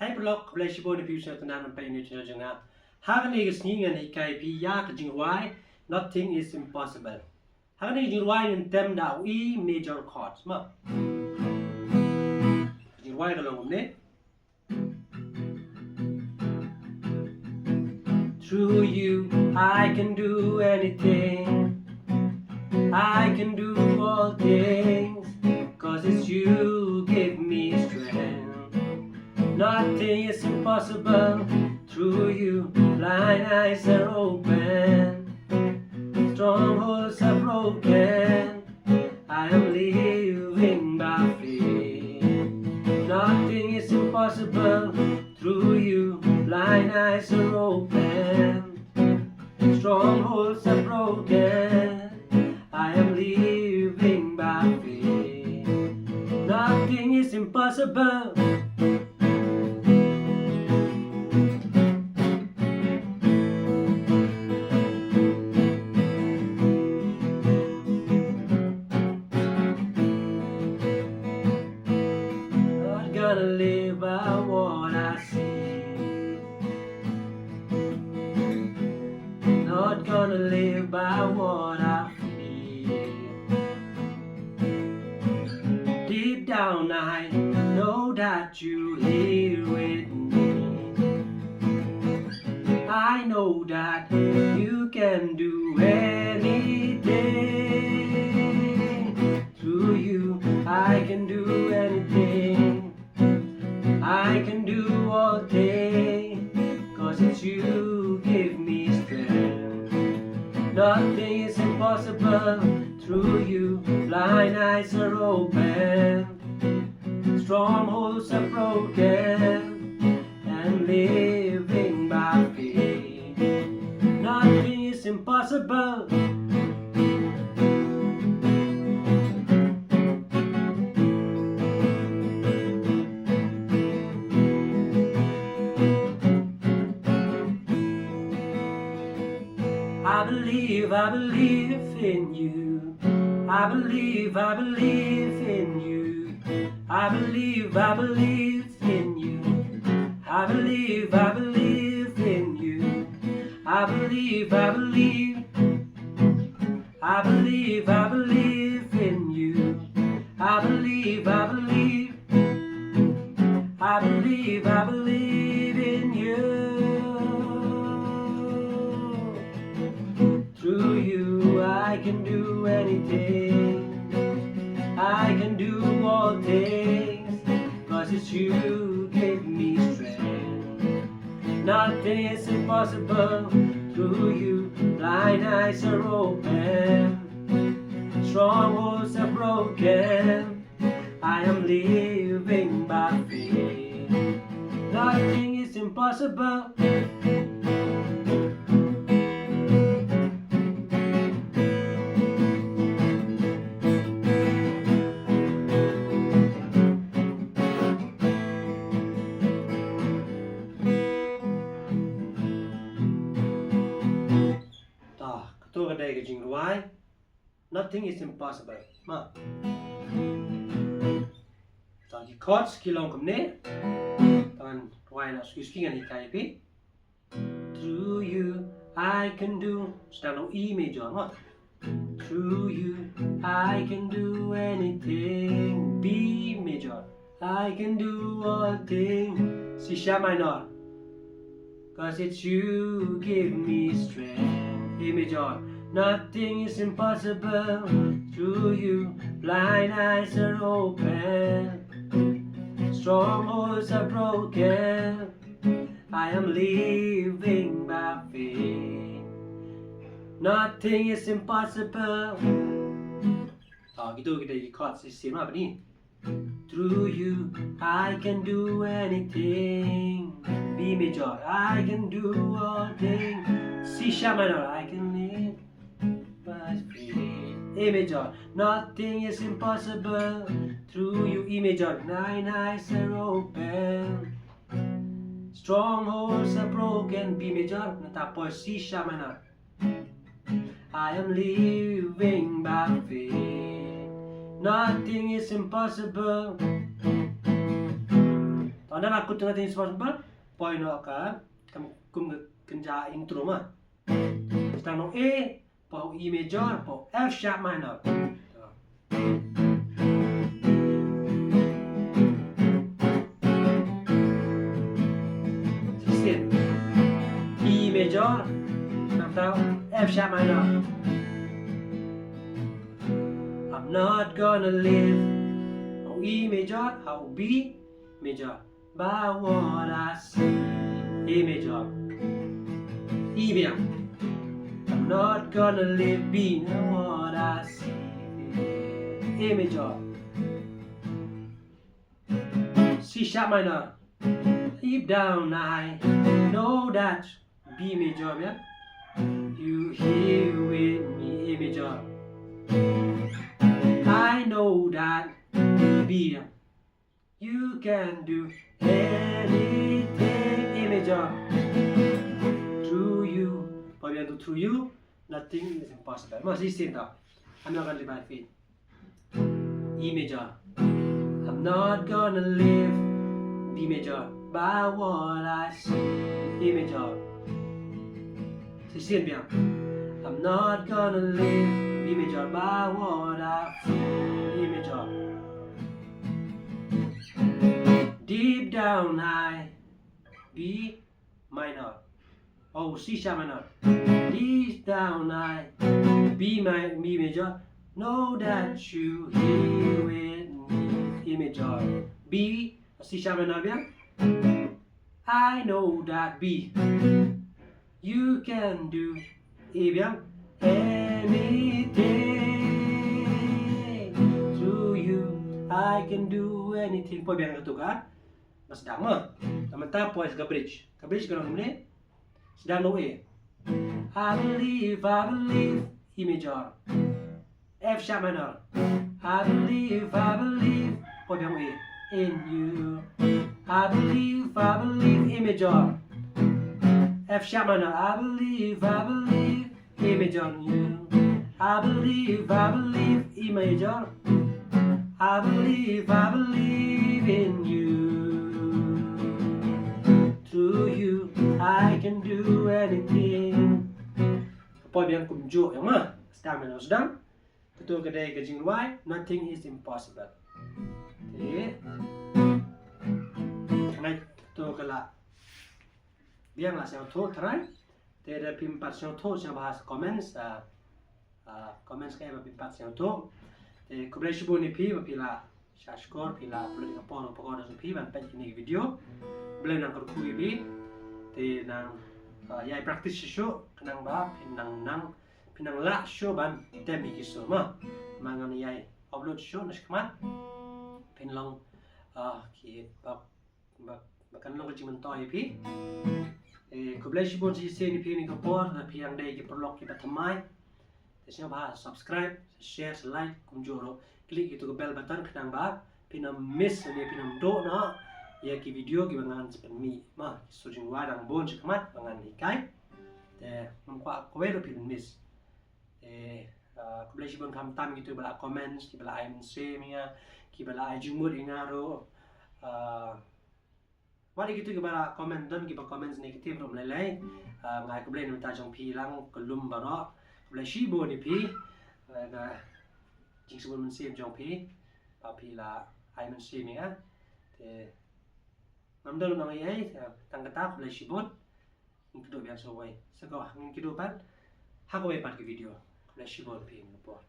Hyperlock flexible diffuser to nan pay neutral janga. Hagan is singing and iaka jingrwai. Nothing is impossible. Hagan jingrwai in them da E major chords ma. Jingrwai along ne. Through you I can do anything. I can do all things, 'cause it's you give me strength. Nothing is impossible through you. Blind eyes are open, strongholds are broken. I am living by faith. Nothing is impossible through you. Blind eyes are open, strongholds are broken. I am living by faith. Nothing is impossible. Not gonna live by what I see. Not gonna live by what I feel. Deep down I know that you're here with me. I know that you can do anything. Through you I can do anything. I can do all things, 'cause it's you give me strength. Nothing is impossible through you. Blind eyes are open, strongholds are broken, and living by faith. Nothing is impossible. I believe in you. I believe in you. I believe in you. I believe in you. I believe in you. I believe in you. Through you I can do anything. I can do all things, 'cause it's you give me strength. Nothing is impossible through you. Blind eyes are open, strongholds are broken. I am living by faith. Nothing is impossible. Jingrwai. Nothing is impossible. Ma. Tadi chords kilong kumne. Tan wai na skin ani kai pi. Through you I can do. Stalo E major ma. Through you I can do anything. B major. I can do all things. C sharp minor. 'Cause it's you give me strength. A major. Nothing is impossible through you. Blind eyes are open, strongholds are broken. I am living by faith. Nothing is impossible. Gitu kita di chords sistem apa ni? Through you I can do anything. B major. I can do all things. C sharp minor. I can live by faith. A major. Nothing is impossible through you. E major. Nine eyes are open, strongholds are broken. B major. Natapos C sharp minor. I am living by faith. Nothing is impossible. ตอนนั้นaku tengah tinggi simple point no ka kum kenja intro mah sedang no A po E major po F sharp minor Sixteen E major atau F sharp minor I'm not gonna live how E major how B major by what I see A major E biang I'm not gonna live B by what I see A major C sharp minor deep down I know that B major yeah you here with me A major I know that B you can do anything A major through you through you nothing is impossible masih same tau I'm not gonna live by faith E major I'm not gonna live B major by what I see A major same biang I'm not gonna live B major by what I feel A major deep down I B minor oh C sharp minor deep down I B major know that you here with me A major B C sharp minor biang I know that B you can do A biang anything through you I can do anything po biang itu kan mas sedang mah teman-teman po is bridge kalau ni sedang no A I believe E major F sharp minor I believe po biang A in you I believe A major F sharp minor I believe A major in you I believe E major I believe in you through you I can do anything po biang kumjo yang mah sedang betul kedai ke jingrwai nothing is impossible okay nai to kala biang lah saya to try ada pimpat saya to saya bahas comments comments kayak pimpat saya to kubrai shibu ni pi pila shashkor pila upload ka pon pokok so pi ban pen ni video belum nang kurkui pi te nang yai practice show kenang ba pinang la show ban temi kiso ma mangan yai upload show nas kmat pinlong ki bakan long ji mentoi pi kubrai shibu ji se ni pi ni ka por na pi ang dai ki perlok ki batamai Saya bahas subscribe, share, like, kumjoro, klik itu ke bell button kenang ba, pinam miss ni pinam do na, ya ki video ki bangan sepen mi, mah sujung wadang bon cekamat bangan ikai, memkuat kowe do pinam miss, kubeli sibon kam tam gitu bala comments, ki bala ai mense minga, ki bala ai jumur ingaro, wali gitu ki bala comment don ki ba comments negatif rom lelai, ngai kubeli minta jong pilang kelum baro. Boleh shibo ni pi, na jing sebelum mensim jong pi, papi la ai mensim ya, te namdal nang ai tang kata boleh shibot, ngkido biar sawai, sekolah ngkido pan, hak wei pan ke video, boleh shibot pi ngepor.